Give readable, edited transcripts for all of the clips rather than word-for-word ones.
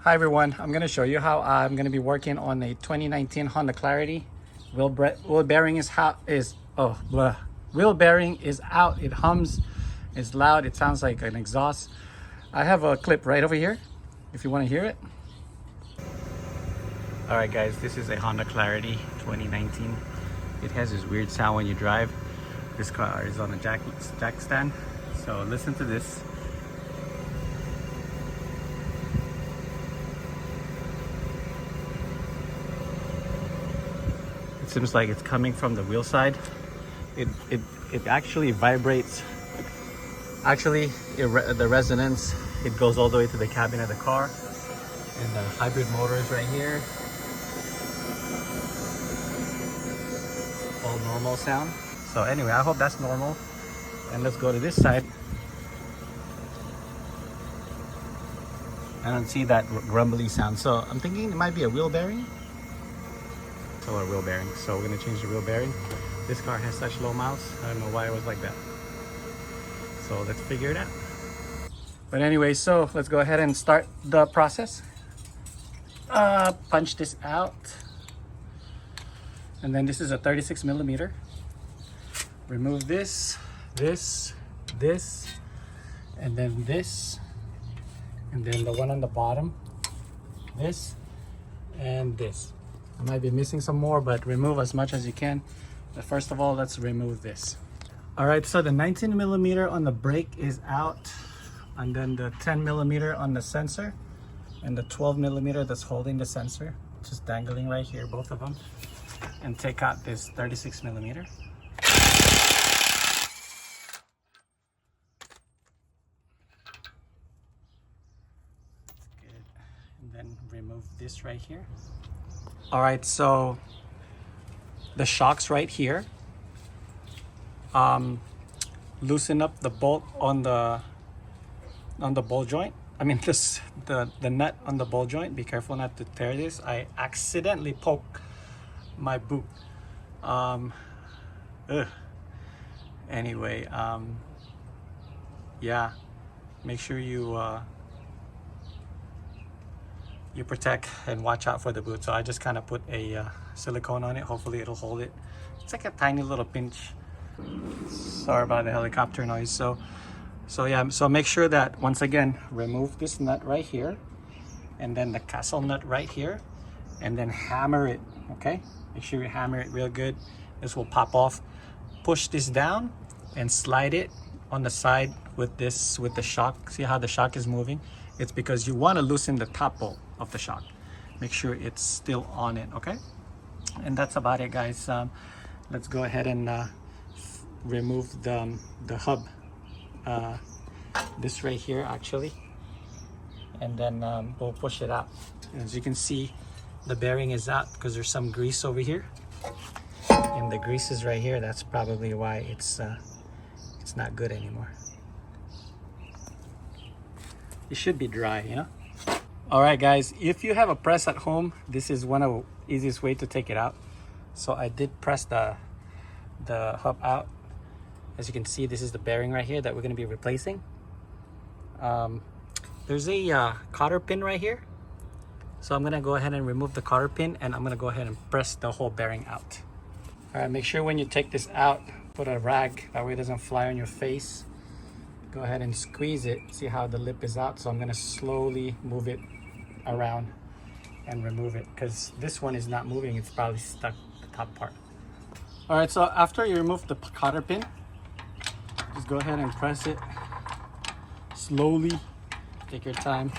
Hi everyone, I'm going to show you how I'm going to be working on a 2019 Honda Clarity. Wheel bearing is wheel bearing is out. It hums, it's loud, it sounds like an exhaust. I have a clip right over here if you want to hear it. Alright guys, this is a Honda Clarity 2019. It has this weird sound when you drive. This car is on a jack stand, so listen to this. It seems like it's coming from the wheel side. It actually vibrates. Actually, the resonance, it goes all the way to the cabin of the car. And the hybrid motor is right here. All normal sound. So anyway, I hope that's normal. And let's go to this side. I don't see that grumbly sound. So I'm thinking it might be a wheel bearing. Or wheel bearing. So we're going to change the wheel bearing. This car has such low miles. I don't know why it was like that. So let's figure it out. But anyway, so let's go ahead and start the process. Punch this out. And then this is a 36 millimeter. Remove this, this, and then this. And then the one on the bottom, this, and this. I might be missing some more, but remove as much as you can. But first of all, let's remove this. All right, so the 19 millimeter on the brake is out, and then the 10 millimeter on the sensor, and the 12 millimeter that's holding the sensor, just dangling right here, both of them. And take out this 36 millimeter. Good. And then remove this right here. All right, so the shocks right here. Loosen up the bolt on the ball joint. I mean the nut on the ball joint. Be careful not to tear this. I accidentally poked my boot. Anyway, yeah, make sure you protect and watch out for the boot. So I just kind of put a silicone on it. Hopefully it'll hold it. It's like a tiny little pinch. Sorry about the helicopter noise. So yeah, so make sure that, once again, remove this nut right here, and then the castle nut right here, and then hammer it. Okay, make sure you hammer it real good. This will pop off. Push this down and slide it on the side with the shock. See how the shock is moving? It's because you want to loosen the top bolt of the shock. Make sure it's still on it, okay? And that's about it, guys. Let's go ahead and remove the hub. This right here, actually. And then we'll push it out. As you can see, the bearing is out because there's some grease over here. And the grease is right here. That's probably why it's not good anymore. It should be dry, you know? All right, guys, if you have a press at home, this is one of the easiest way to take it out. So I did press the hub out. As you can see, this is the bearing right here that we're going to be replacing. There's a cotter pin right here. So I'm going to go ahead and remove the cotter pin, and I'm going to go ahead and press the whole bearing out. All right, make sure when you take this out, put a rag, that way it doesn't fly on your face. Go ahead and squeeze it. See how the lip is out? So I'm going to slowly move it around and remove it, because this one is not moving. It's probably stuck the top part. All right, so after you remove the cotter pin, just go ahead and press it slowly. Take your time.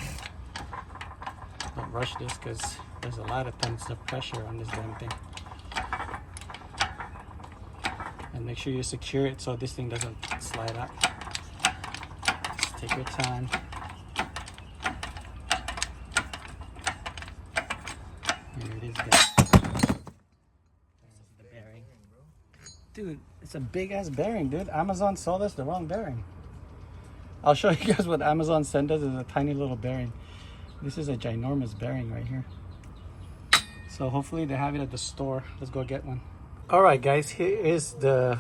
Don't rush this, because there's a lot of tons of pressure on this damn thing. And make sure you secure it so this thing doesn't slide out. Just take your time. Here it is, guys. There's the bearing. Dude, it's a big ass bearing, dude. Amazon sold us the wrong bearing. I'll show you guys what Amazon sent us. Is a tiny little bearing. This is a ginormous bearing right here. So hopefully they have it at the store. Let's go get one. All right, guys, here is the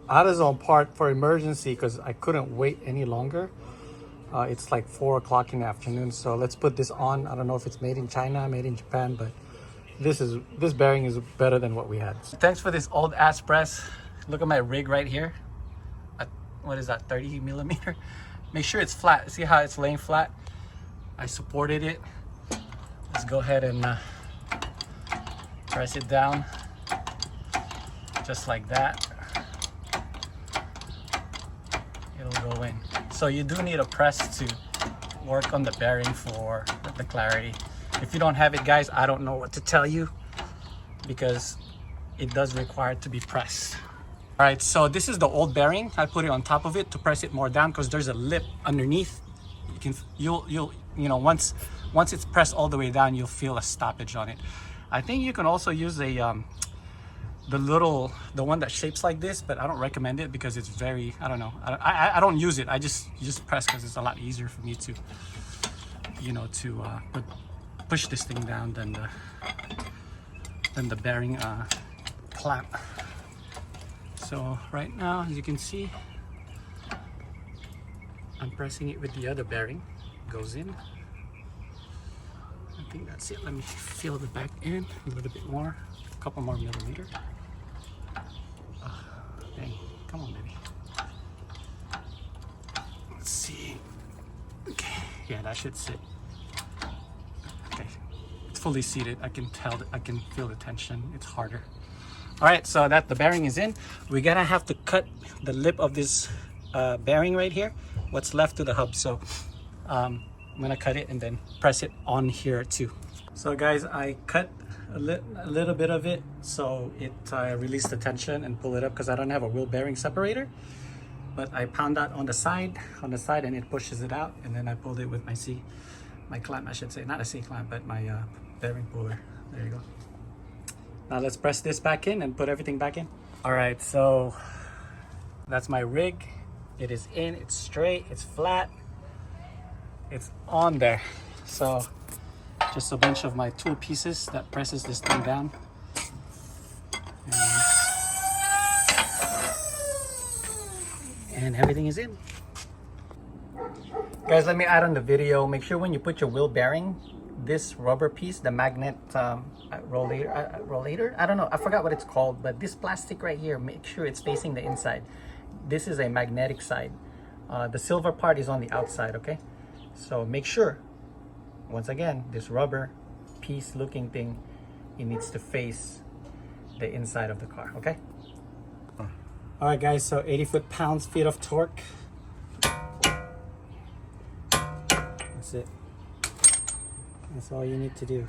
AutoZone part for emergency, because I couldn't wait any longer. It's like 4 o'clock in the afternoon, so let's put this on. I don't know if it's made in China, made in Japan, but this bearing is better than what we had. Thanks for this old ass press. Look at my rig right here. What is that, 30 millimeter? Make sure it's flat. See how it's laying flat? I supported it. Let's go ahead and press it down just like that. It'll go in. So you do need a press to work on the bearing for the clarity. If you don't have it, guys, I don't know what to tell you, because it does require to be pressed. All right, so this is the old bearing. I put it on top of it to press it more down, because there's a lip underneath. You know, once it's pressed all the way down, you'll feel a stoppage on it. I think you can also use a the one that shapes like this, but I don't recommend it because it's very, I don't know, I don't use it. I just press because it's a lot easier for me to, you know, to push this thing down than the bearing clamp. So right now, as you can see, I'm pressing it with the other bearing. Goes in. I think that's it. Let me feel the back end a little bit more, a couple more millimeter. Dang, come on, baby. Let's see. Okay, yeah, that should sit. Okay, it's fully seated. I can tell that I can feel the tension. It's harder. All right, so that the bearing is in, we're gonna have to cut the lip of this bearing right here, what's left to the hub. So I'm gonna cut it and then press it on here too. So guys, I cut a little bit of it so it release the tension and pull it up, because I don't have a wheel bearing separator. But I pound that on the side, and it pushes it out, and then I pulled it with my clamp, I should say, not a C clamp, but my bearing puller. There you go. Now let's press this back in and put everything back in. All right, so that's my rig. It is in, it's straight, it's flat, it's on there. So just a bunch of my tool pieces that presses this thing down. And everything is in. Guys, let me add on the video, make sure when you put your wheel bearing, this rubber piece, the magnet rollator, I don't know, I forgot what it's called, but this plastic right here, make sure it's facing the inside. This is a magnetic side. The silver part is on the outside, okay? So make sure, once again, this rubber piece looking thing, it needs to face the inside of the car, okay? All right, guys, so 80 foot-pounds-feet of torque. That's it. That's all you need to do.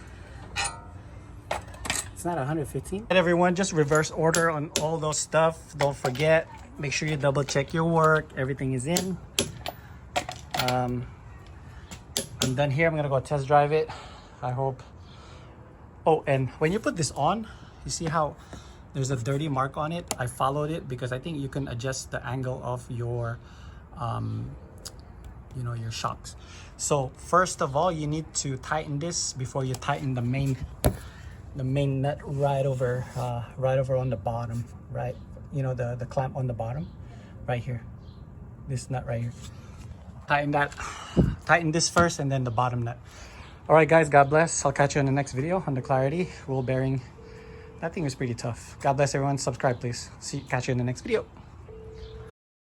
It's not 115. And everyone, just reverse order on all those stuff. Don't forget, make sure you double check your work. Everything is in. I'm done here. I'm gonna go test drive it. I hope. Oh, and when you put this on, you see how there's a dirty mark on it? I followed it because I think you can adjust the angle of your you know, your shocks. So first of all, you need to tighten this before you tighten the main nut right over on the bottom, right? You know, the clamp on the bottom right here, this nut right here. Tighten this first and then the bottom nut. All right, guys, God bless. I'll catch you in the next video on the clarity wheel bearing. That thing is pretty tough. God bless everyone. Subscribe, please. Catch you in the next video.